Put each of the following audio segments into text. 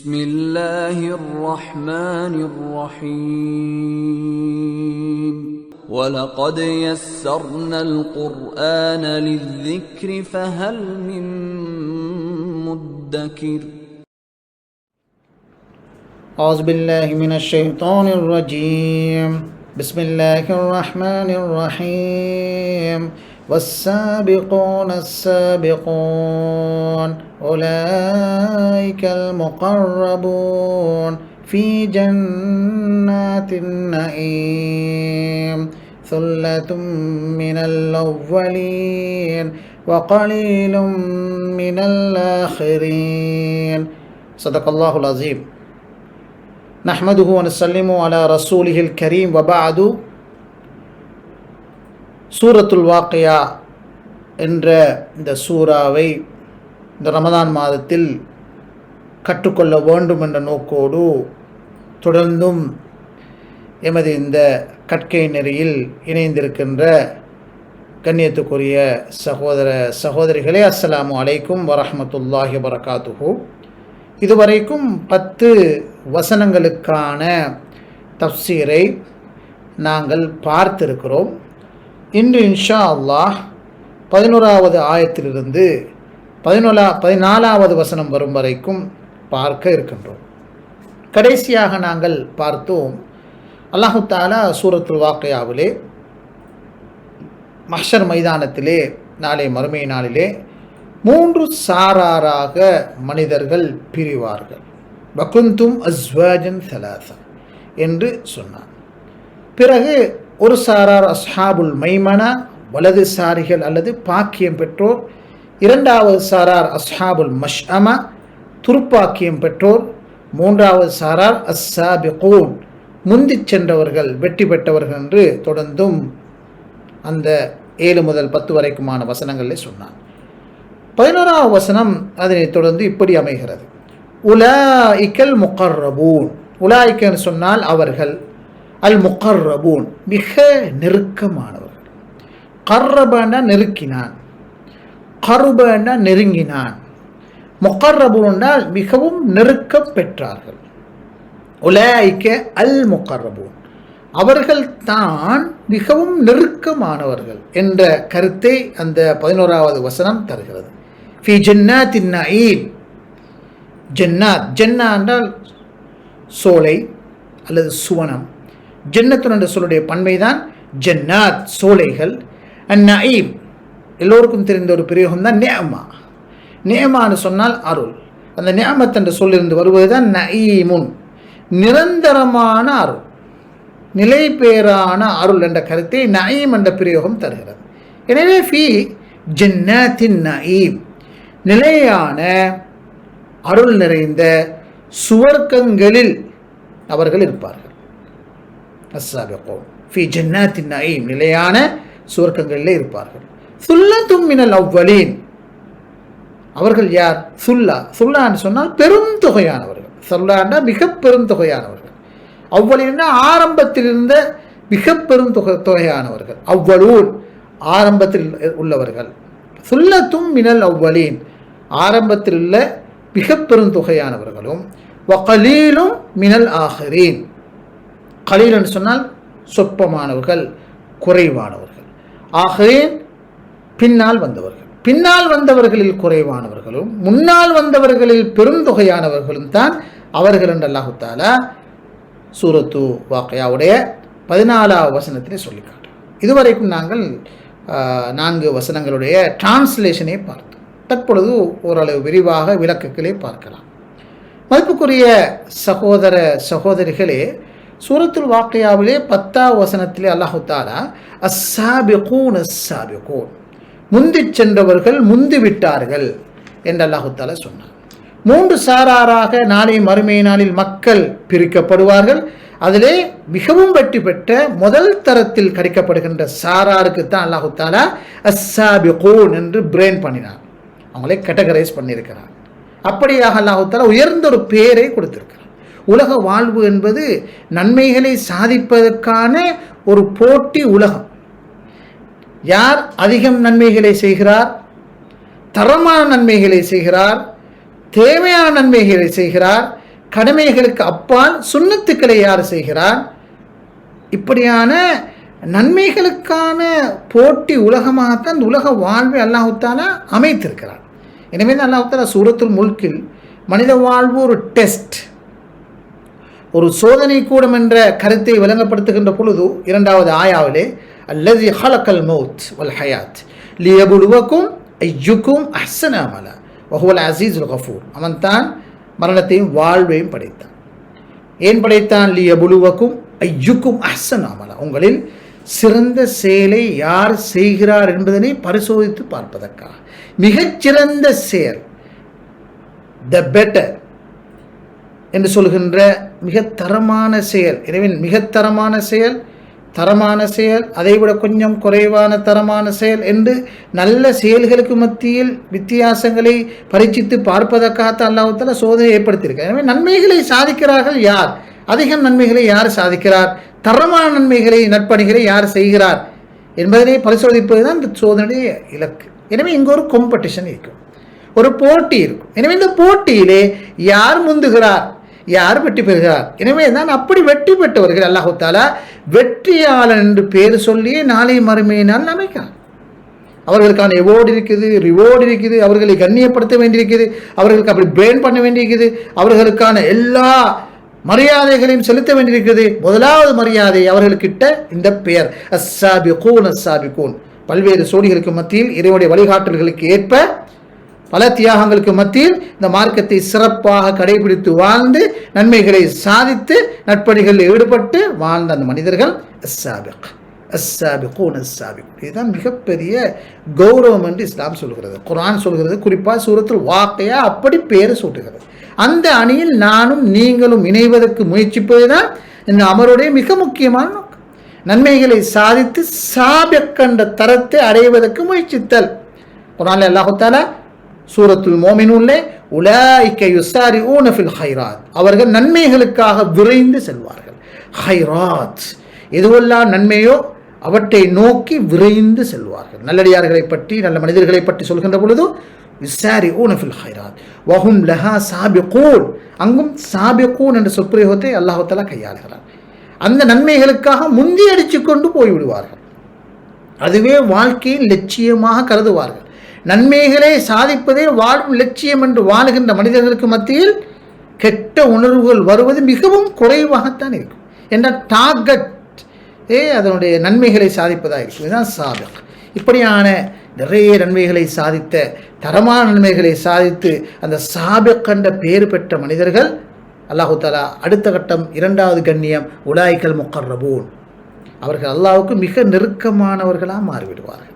بسم الله الرحمن الرحيم ولقد يسرنا القرآن للذكر فهل من مدكر أعوذ بالله من الشيطان الرجيم بسم الله الرحمن الرحيم والسابقون السابقون أولئك المقربون في جنات النعيم ثلة من الأولين وقليل من الآخرين صدق الله العظيم نحمده ونسلم على رسوله الكريم وبعد சூரத்துல் வாக்கியா என்ற இந்த சூறாவை இந்த ரமதான் மாதத்தில் கற்றுக்கொள்ள வேண்டும் என்ற நோக்கோடு தொடர்ந்தும் எமது இந்த கற்கை நெறியில் இணைந்திருக்கின்ற கண்ணியத்துக்குரிய சகோதர சகோதரிகளே, அஸ்ஸலாமு அலைக்கும் வரஹ்மத்துல்லாஹி வபரகாத்துஹு. இதுவரைக்கும் 10 வசனங்களுக்கான தஃப்சீரை நாங்கள் பார்த்திருக்கிறோம். இன்று இன்ஷா அல்லாஹ் 11வது ஆயத்திலிருந்து 14வது வசனம் வரும் வரைக்கும் பார்க்க இருக்கின்றோம். கடைசியாக நாங்கள் பார்த்தோம், அல்லாஹு தஆலா சூரத்துல் வாக்கியாவிலே மஹ்ஷர் மைதானத்திலே நாளை மறுமை நாளிலே 3 சாராராக மனிதர்கள் பிரிவார்கள். வகுந்தும் அஸ்வாஜன் சலாசா என்று சொன்னார். பிறகு ஒரு சாரார் அஸ்ஹாபுல் மைமனா, வலதுசாரிகள் அல்லது பாக்கியம் பெற்றோர். 2வது சாரார் அஸ்ஹாபுல் மஷ்அமா, துருப்பாக்கியம் பெற்றோர். 3வது சாரார் அஸ்ஸாபிகூன், முந்தி சென்றவர்கள், வெற்றி பெற்றவர்கள் என்று தொடர்ந்தும் அந்த 7 முதல் 10 வரைக்குமான வசனங்களில் சொன்னார். 11வது வசனம் அதனை தொடர்ந்து இப்படி அமைகிறது, உலாயிக்கல் முகர்ரபூன். உலாயிக்கன்னு சொன்னால் அவர்கள், அல் முகர்ரபூன் மிக நெருக்கமானவர்கள். கர்ரபன்னா நெருக்கினான், கருபன்னா நெருங்கினான், முகர்ரபூன் என்றால் மிகவும் நெருக்கம் பெற்றார்கள். உலாயிக்க அல் முகர்ரபூன், அவர்கள் தான் மிகவும் நெருக்கமானவர்கள் என்ற கருத்தை அந்த 11வது வசனம் தருகிறது. ஃபி ஜன்னாத்தின் நஈம். ஜன்னாத், ஜன்னா என்றால் சோலை அல்லது சுவனம். ஜன்னத்துன் என்ற சொல்லுடைய பன்மைதான் ஜன்னாத், சோலைகள். அந்நஈம் எல்லோருக்கும் தெரிந்த ஒரு பிரயோகம் தான் நிஅமா. நிஅமான்னு சொன்னால் அருள். அந்த நிஅமத் என்ற சொல்லிருந்து வருவது தான் நஈமுன், நிரந்தரமான அருள், நிலை பேரான அருள் என்ற கருத்தை நஈம் என்ற பிரயோகம் தருகிறது. எனவே ஃபி ஜன்னாத்தின் நஈம், நிலையான அருள் நிறைந்த சுவர்க்கங்களில் அவர்கள் இருப்பார்கள். அஸ்ஸாபிகூன் ஃபி ஜன்னாத்தின் நஈம், நிலையான சுவர்க்கங்களிலே இருப்பார்கள். சுல்லத்தும் மினல் அவ்வலீன், அவர்கள் யார்? சுல்லா, சுல்லான்னு சொன்னால் பெரும் தொகையானவர்கள். சுல்லான்னா மிக பெரும் தொகையானவர்கள். அவ்வளீன்னா ஆரம்பத்தில் இருந்த மிக பெரும் தொகையானவர்கள். அவ்வளூன் ஆரம்பத்தில் உள்ளவர்கள். சுல்லத்தும் மினல் அவ்வலீன், ஆரம்பத்தில் உள்ள மிக பெரும் தொகையானவர்களும். வகலீலும் மினல் ஆஹிரீன், கலீலன்னு சொன்னால் சொற்பமானவர்கள், குறைவானவர்கள். ஆஹிரீன் பின்னால் வந்தவர்கள். பின்னால் வந்தவர்களில் குறைவானவர்களும் முன்னால் வந்தவர்களில் பெருந்தொகையானவர்களும் தான் அவர்கள் என்று அல்லாஹு தஆலா சூரத்து வாக்கியாவுடைய 14வது வசனத்திலே சொல்லிக்காட்டு. இதுவரைக்கும் நாங்கள் 4 வசனங்களுடைய டிரான்ஸ்லேஷனை பார்த்தோம். தற்பொழுது ஓரளவு விரிவாக விளக்குகளே பார்க்கலாம். மதிப்புக்குரிய சகோதர சகோதரிகளே, சூரத்துல் வாக்கியாவிலே 10வது வசனத்திலே அல்லாஹு தஆலா அஸ்ஸாபிகூன் அஸ்ஸாபிகூன், முந்தி சென்றவர்கள், முந்தி விட்டார்கள் என்று அல்லாஹு தஆலா சொன்னார். 3 சாராராக நாளை மறுமை நாளில் மக்கள் பிரிக்கப்படுவார்கள். அதிலே மிகவும் வெற்றி பெற்ற முதல் தரத்தில் கிடைக்கப்படுகின்ற சாராருக்கு தான் அல்லாஹு தஆலா அஸ்ஸாபிகூன் என்று பிரெயின் பண்ணினார், அவங்களே கேட்டகரைஸ் பண்ணியிருக்கிறார். அப்படியாக அல்லாஹு தஆலா உயர்ந்த ஒரு பெயரை கொடுத்திருக்கிறார். உலக வாழ்வு என்பது நன்மைகளை சாதிப்பதற்கான ஒரு போட்டி உலகம். யார் அதிகம் நன்மைகளை செய்கிறார், தரமான நன்மைகளை செய்கிறார், தேவையான நன்மைகளை செய்கிறார், கடமைகளுக்கு அப்பால் சுன்னத்துக்களை யார் செய்கிறார், இப்படியான நன்மைகளுக்கான போட்டி உலகமாகத்தான் இந்த உலக வாழ்வை அல்லாஹ் தஆலா அமைத்திருக்கிறார். எனவே தான் அல்லாஹ் தஆலா சூரத்துல் முல்கில் மனித வாழ்வு ஒரு டெஸ்ட், ஒரு சோதனை கூடம் என்ற கருத்தை விளங்கப்படுத்துகின்ற பொழுது 2வது ஆயாவிலே அல்லதி ஹலக்கல் மௌத் வல் ஹயாத் லியபுலுவக்கும் ஐயுக்கும் அஹ்ஸன அமலா வஹுவல் அஸீஸுல் கஃபூர். அவன்தான் மரணத்தையும் வாழ்வையும் படைத்தான். ஏன் படைத்தான்? லியபுலுவக்கும் ஐயுக்கும் அஹ்ஸன அமலா, உங்களில் சிறந்த செயலை யார் செய்கிறார் என்பதனை பரிசோதித்து பார்ப்பதற்காக. மிகச்சிறந்த செயல், த பெட்டர் என்று சொல்கின்ற மிக தரமான செயல். எனவே மிகத்தரமான செயல், தரமான செயல், அதைவிட கொஞ்சம் குறைவான தரமான செயல் என்று நல்ல செயல்களுக்கு மத்தியில் வித்தியாசங்களை பரீட்சித்து பார்ப்பதற்காக அல்லாஹ் தஆலா சோதனை ஏற்படுத்தியிருக்கார். எனவே நன்மைகளை சாதிக்கிறார்கள் யார், அதிகம் நன்மைகளை யார் சாதிக்கிறார், தரமான நன்மைகளை நற்பணிகளை யார் செய்கிறார் என்பதனை பரிசோதிப்பது தான் இந்த சோதனையுடைய இலக்கு. எனவே இங்கு ஒரு காம்படிஷன் இருக்கும், ஒரு போட்டி இருக்கும். எனவே இந்த போட்டியிலே யார் முந்துகிறார், யார் வெற்றி பெறுகிறார். எனவே தான் அப்படி வெற்றி பெற்றவர்கள் அல்லாஹ் தஆலா வெற்றியாளன் என்று பேர் சொல்லியே நாளை மறுமையினால் அமைக்கிறார். அவர்களுக்கான எவோர்டு இருக்குது, ரிவோர்டு இருக்குது, அவர்களை கண்ணியப்படுத்த வேண்டியிருக்குது, அவர்களுக்கு அப்படி பிரெயின் பண்ண வேண்டியிருக்குது, அவர்களுக்கான எல்லா மரியாதைகளையும் செலுத்த வேண்டியிருக்கிறது. முதலாவது மரியாதை அவர்களுக்கிட்ட இந்த பெயர் அஸ்ஸாபிகூன். அஸ்ஸாபிகூன் பல்வேறு சோடிகளுக்கு மத்தியில் இறைவனுடைய வழிகாட்டல்களுக்கு ஏற்ப பல தியாகங்களுக்கு மத்தியில் இந்த மார்க்கத்தை சிறப்பாக கடைபிடித்து வாழ்ந்து நன்மைகளை சாதித்து நட்பணிகளில் ஈடுபட்டு வாழ்ந்த அந்த மனிதர்கள் அஸ்ஸாபிக், அஸ்ஸாபிகூன், அஸ்ஸாபிகூன். இதுதான் மிகப்பெரிய கௌரவம் என்று இஸ்லாம் சொல்கிறது, குர்ஆன் சொல்கிறது. குறிப்பாக சூரத்துல் வாக்கியா அப்படி பேர் சூட்டுகிறது. அந்த அணியில் நானும் நீங்களும் இணைவதற்கு முயற்சிப்பதுதான் இந்த அமருடைய மிக முக்கியமான நோக்கம். நன்மைகளை சாதித்து சாபிக் என்ற தரத்தை அடைவதற்கு முயற்சித்தல். குர்ஆனில் அல்லாஹ் தஆலா சூரத்துல் மோமினூன்லே உலாயிக யுஸாரிஊன ஃபில் ஹைராத், அவர்கள் நன்மைகளுக்காக விரைந்து செல்வார்கள். ஹைராத் எதுவெல்லாம் நன்மையோ அவற்றை நோக்கி விரைந்து செல்வார்கள். நல்லடியார்களை பற்றி, நல்ல மனிதர்களை பற்றி சொல்கின்ற பொழுது யுஸாரிஊன ஃபில் ஹைராத் வஹும் லஹா சாபிகூன், அங்கும் சாபிகூன் என்ற சொற்பிரயோகத்தை அல்லாஹ் தஆலா கையாளுகிறார். அந்த நன்மைகளுக்காக முந்தி அடித்து கொண்டு போய்விடுவார்கள். அதுவே வாழ்க்கையின் லட்சியமாக கருதுவார்கள். நன்மைகளை சாதிப்பதே வாழும் லட்சியம் என்று வாழுகின்ற மனிதர்களுக்கு மத்தியில் கெட்ட உணர்வுகள் வருவது மிகவும் குறைவாகத்தான் இருக்கும். என்ற டார்கெட் அதனுடைய நன்மைகளை சாதிப்பதாக இருக்கும். இதுதான் சாபிக். இப்படியான நிறைய நன்மைகளை சாதித்த, தரமான நன்மைகளை சாதித்து அந்த சாபிக் என்ற பேர் பெற்ற மனிதர்கள் அல்லாஹ் தஆலா அடுத்த கட்டம் 2வது கண்ணியம் உலாயிகல் முகர்ரபூன், அவர்கள் அல்லாஹ்வுக்கு மிக நெருக்கமானவர்களாக மாறிவிடுவார்கள்.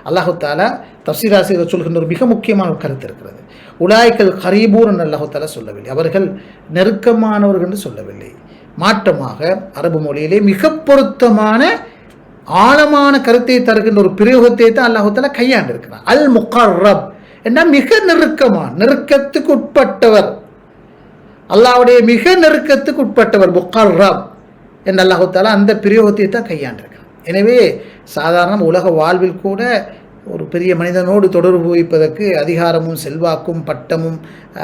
அல்லாஹ் தஆலா தஃசீர் ஆசிரியர் சொல்கின்ற ஒரு மிக முக்கியமான ஒரு கருத்து இருக்கிறது. உலாயிகல் கரீபூன் என்று அல்லாஹ் தஆலா சொல்லவில்லை, அவர்கள் நெருக்கமானவர்கள் என்று சொல்லவில்லை. மாற்றமாக அரபு மொழியிலே மிக பொருத்தமான ஆழமான கருத்தை தருகின்ற ஒரு பிரயோகத்தை தான் அல்லாஹ் தஆலா கையாண்டிருக்கிறார். அல் முகர்ரப் என்றால் மிக நெருக்கமான, நெருக்கத்துக்கு உட்பட்டவர், அல்லாஹ்வுடைய மிக நெருக்கத்துக்கு உட்பட்டவர் முகர்ரப் என்று அல்லாஹ் தஆலா அந்த பிரயோகத்தை தான் கையாண்டிருக்கிறார். எனவே சாதாரண உலக வாழ்வில் கூட ஒரு பெரிய மனிதனோடு தொடர்பு வைப்பதற்கு அதிகாரமும் செல்வாக்கும் பட்டமும்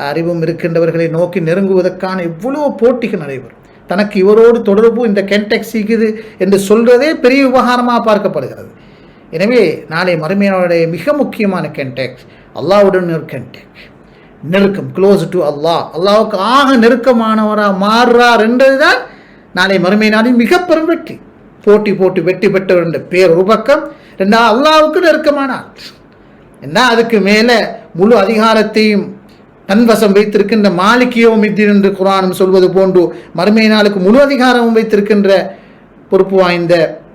அறிவும் இருக்கின்றவர்களை நோக்கி நெருங்குவதற்கான எவ்வளோ போட்டிகள் நடைபெறும். தனக்கு இவரோடு தொடர்பு இந்த கென்டெக்ஸ் இருக்குது என்று சொல்கிறதே பெரிய விவகாரமாக பார்க்கப்படுகிறது. எனவே நாளை மறுமையினுடைய மிக முக்கியமான கென்டெக்ஸ் அல்லாஹ்வுடன் ஒரு கென்டெக்ட், நெருக்கம், க்ளோஸ் டு அல்லாஹ், அல்லாஹ்வுக்கு ஆக நெருக்கமானவராக மாறுறார் என்றதுதான் நாளை மறுமை நாளின் மிக பெரும் வெற்றி. போட்டி போட்டு வெற்றி பெற்றவர் என்ற பேர் ஒரு பக்கம், 2 அல்லாஹ்வுக்கு நெருக்கமானார் என்ன, அதுக்கு மேலே முழு அதிகாரத்தையும் தன்வசம் வைத்திருக்கின்ற மாலிகியோமித்தீன் என்று குர்ஆனும் சொல்வது போன்று மறுமை நாளுக்கு முழு அதிகாரமும் வைத்திருக்கின்ற பொறுப்பு வாய்ந்த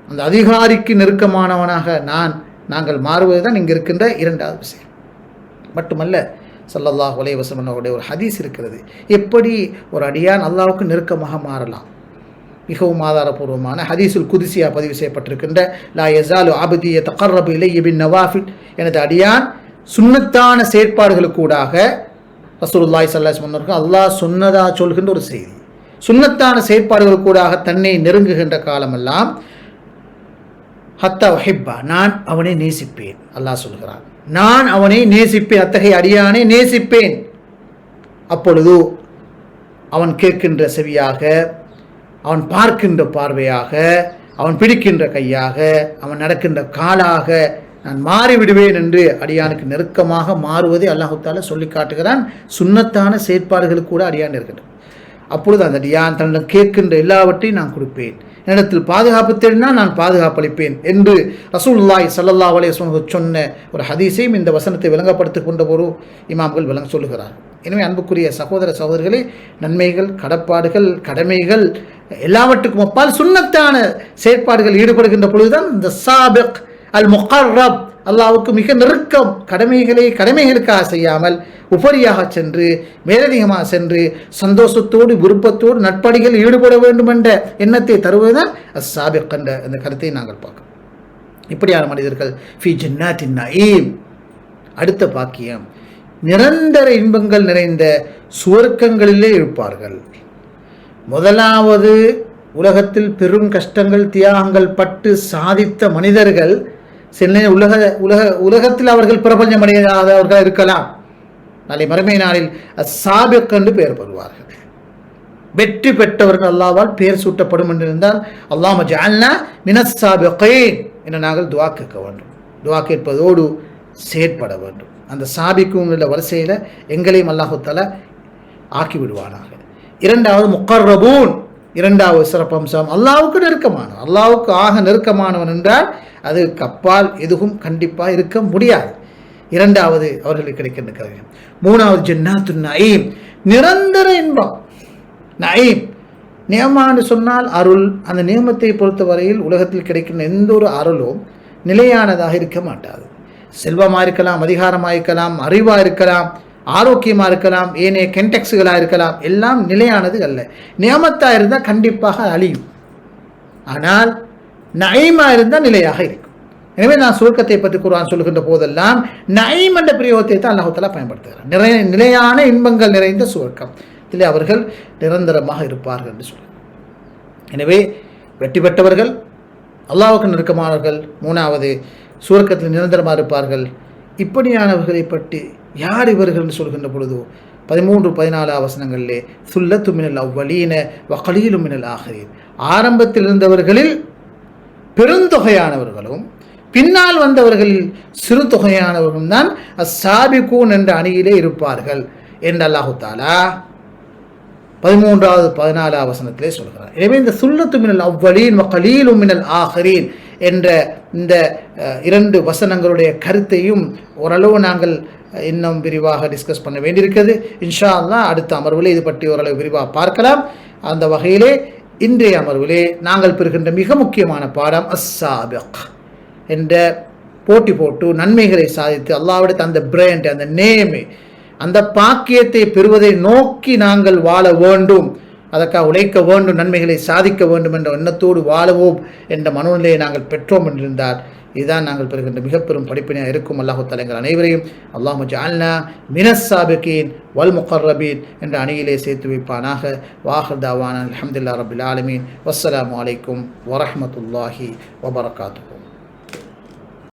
அந்த அதிகாரிக்கு நெருக்கமானவனாக நாங்கள் மாறுவது தான் இங்கே இருக்கின்ற 2வது விஷயம். மட்டுமல்ல, ஸல்லல்லாஹு அலைஹி வஸல்லம் அவருடைய ஒரு ஹதீஸ் இருக்கிறது, எப்படி ஒரு அடியான் அல்லாஹ்வுக்கு நெருக்கமாக மாறலாம். மிகவும் ஆதாரபூர்வமான ஹதீஸுல் குதிசியா பதிவு செய்யப்பட்டிருக்கின்ற லா யஸாலு அப்தி யதகர்ரபு இலைய பின் நவாஃபில், எனது அடியான் சுன்னத்தான செயற்பாடுகளுக்கூடாக ரசூலுல்லாஹி ஸல்லல்லாஹு அலைஹி வஸல்லம் அல்லாஹ் சொன்னதா சொல்கின்ற ஒரு செய்தி, சுன்னத்தான செயற்பாடுகளுக்கூடாக தன்னை நெருங்குகின்ற காலமெல்லாம் ஹத்தா உஹிப்பா, நான் அவனை நேசிப்பேன். அல்லாஹ் சொல்கிறான், நான் அவனை நேசிப்பேன், அத்தகைய அடியானை நேசிப்பேன். அப்பொழுது அவன் கேட்கின்ற செவியாக, அவன் பார்க்கின்ற பார்வையாக, அவன் பிடிக்கின்ற கையாக, அவன் நடக்கின்ற காலாக நான் மாறிவிடுவேன் என்று அடியானுக்கு நெருக்கமாக மாறுவதை அல்லாஹு தஆலா சொல்லி காட்டுகிறான். சுன்னத்தான செயற்பாடுகளுக்கு கூட அடியான் இருக்கின்றன. அப்பொழுது அந்த அடியான் தன்னிடம் கேட்கின்ற எல்லாவற்றையும் நான் கொடுப்பேன், என்னிடத்தில் பாதுகாப்பு தேடினால் நான் பாதுகாப்பளிப்பேன் என்று ரசூலுல்லாஹி ஸல்லல்லாஹு அலைஹி வஸல்லம் சொன்ன ஒரு ஹதீஸையும் இந்த வசனத்தை விளங்கப்படுத்திக் கொண்ட ஒரு இமாம்கள் விளங்க சொல்லுகிறார். எனவே அன்புக்குரிய சகோதர சகோதரிகளே, நன்மைகள், கடப்பாடுகள், கடமைகள் எல்லாவற்றுக்கும் அப்பால் சுன்னத்தான செயற்பாடுகள் ஈடுபடுகின்ற பொழுதுதான் இந்த சாபிக் அல் முகர்ரப், அல்லாஹ்வுக்கு மிக நெருக்கம், கடமைகளுக்காக செய்யாமல் உபரியாக சென்று, மேலதிகமாக சென்று, சந்தோஷத்தோடு விருப்பத்தோடு நட்படிகள் ஈடுபட வேண்டும் என்ற எண்ணத்தை தருவதுதான் அஸ்ஸாபிக் என்ற அந்த கருத்தை நாங்கள் பார்க்கிறோம். இப்படியான மனிதர்கள் ஃபி ஜன்னாத்தின் நஈம், அடுத்த பாக்கியம், நிரந்தர இன்பங்கள் நிறைந்த சுவர்க்கங்களிலே இருப்பார்கள். முதலாவது, உலகத்தில் பெரும் கஷ்டங்கள் தியாகங்கள் பட்டு சாதித்த மனிதர்கள் சில உலகத்தில் அவர்கள் பிரபஞ்சம் அடையாதவர்கள் இருக்கலாம், நாளை மறுமை நாளில் அஸ்ஸாபிக் என்று பெயர் பெறுவார்கள். வெற்றி பெற்றவர்கள் அல்லாஹ்வால் பெயர் சூட்டப்படும் என்று இருந்தால் அல்லாஹ் ஜஅல்னா மினஸ் சாபிகீன் என்று நாங்கள் துஆ கேட்க வேண்டும். துஆ கேட்பதோடு செயற்பட வேண்டும். அந்த சாபிக்கும் உள்ள வரிசையில் எங்களையும் அல்லாஹு தஆலா ஆக்கி விடுவானாக. இரண்டாவது முகர்ரபூன், இரண்டாவது சிறப்பம்சம் அல்லாஹ்வுக்கு நெருக்கமானவன். அல்லாஹ்வுக்கு ஆக நெருக்கமானவன் என்றால் அது கப்பால் எதுவும் கண்டிப்பாக இருக்க முடியாது. இரண்டாவது அவர்களுக்கு கிடைக்கின்ற காரியம். மூணாவது ஜன்னாத்துன் நஈம், நிரந்தர இன்பம். நஈம் நியமான்னு சொன்னால் அருள். அந்த நியமத்தை பொறுத்தவரையில் உலகத்தில் கிடைக்கின்ற எந்த ஒரு அருளும் நிலையானதாக இருக்க மாட்டாது. செல்வமாக இருக்கலாம், அதிகாரமாக இருக்கலாம், அறிவாக இருக்கலாம், ஆரோக்கியமாக இருக்கலாம், ஏனைய கென்டெக்ஸுகளாக இருக்கலாம், எல்லாம் நிலையானது அல்ல. நியமத்தாக இருந்தால் கண்டிப்பாக அழியும். ஆனால் நஈமாக இருந்தால் நிலையாக இருக்கும். எனவே நான் சுவர்க்கத்தை பற்றி குர்ஆன் சொல்லுகின்ற போதெல்லாம் நஈம் என்ற பிரயோகத்தை தான் அல்லாஹ் தஆலா பயன்படுத்துகிறார். நிலையான இன்பங்கள் நிறைந்த சுவர்க்கம், இதில் அவர்கள் நிரந்தரமாக இருப்பார்கள் என்று சொல்கிறார். எனவே வெற்றி பெற்றவர்கள் அல்லாஹ்வுக்கு நெருக்கமானவர்கள். மூணாவது, சுவர்க்கத்தில் நிரந்தரமாக இருப்பார்கள். இப்படியானவர்களை பற்றி யார் இவர்கள் என்று சொல்கின்ற பொழுது 13-14 வசனங்களிலே சுல்லத்து மினல் அவ்வலீன வ கலீலு மினல் ஆகிரீன், ஆரம்பத்தில் இருந்தவர்களில் பெருந்தொகையானவர்களும் பின்னால் வந்தவர்களில் சிறு தொகையானவர்களும் தான் அஸ்ஸாபிகூன் என்ற அணியிலே இருப்பார்கள் என்று அல்லாஹு தஆலா 13-14 வசனத்திலே சொல்கிறார். எனவே இந்த சுல்லத்து மினல் அவ்வலீன் வ கலீலு மினல் ஆகிரீன் என்ற இந்த 2 வசனங்களுடைய கருத்தையும் ஓரளவு நாங்கள் இன்னும் விரிவாக டிஸ்கஸ் பண்ண வேண்டியிருக்கிறது. இன்ஷா அல்லாஹ் அடுத்த அமர்விலே இது பற்றி ஓரளவு விரிவாக பார்க்கலாம். அந்த வகையிலே இன்றைய அமர்விலே நாங்கள் பெறுகின்ற மிக முக்கியமான பாடம் அஸ்ஸாபிக் என்ற போட்டி போட்டு நன்மைகளை சாதித்து அல்லாஹ்விடத்தில் அந்த பிராண்ட், அந்த நேமை, அந்த பாக்கியத்தை பெறுவதை நோக்கி நாங்கள் வாழ வேண்டும், அதற்காக உழைக்க வேண்டும், நன்மைகளை சாதிக்க வேண்டும் என்ற எண்ணத்தோடு வாழவோம் என்ற மனோநிலையை நாங்கள் பெற்றோம் என்றிருந்தால் இதுதான் நாங்கள் பெறுகின்ற மிக பெரும் படிப்பினையாக இருக்கும். அல்லாஹு தஆலா எங்கள் அனைவரையும் அல்லாஹும்ம ஜஅல்னா மினஸ் சாபிகீன் வல் முகர்ரபீன் என்ற அணியிலே சேர்த்து வைப்பானாக. வாஹிர் தாவானா அல்ஹம்துலில்லாஹி ரப்பில் ஆலமீன். வஸ்ஸலாமு அலைக்கும் வரஹ்மத்துல்லாஹி வபரகாத்துஹு.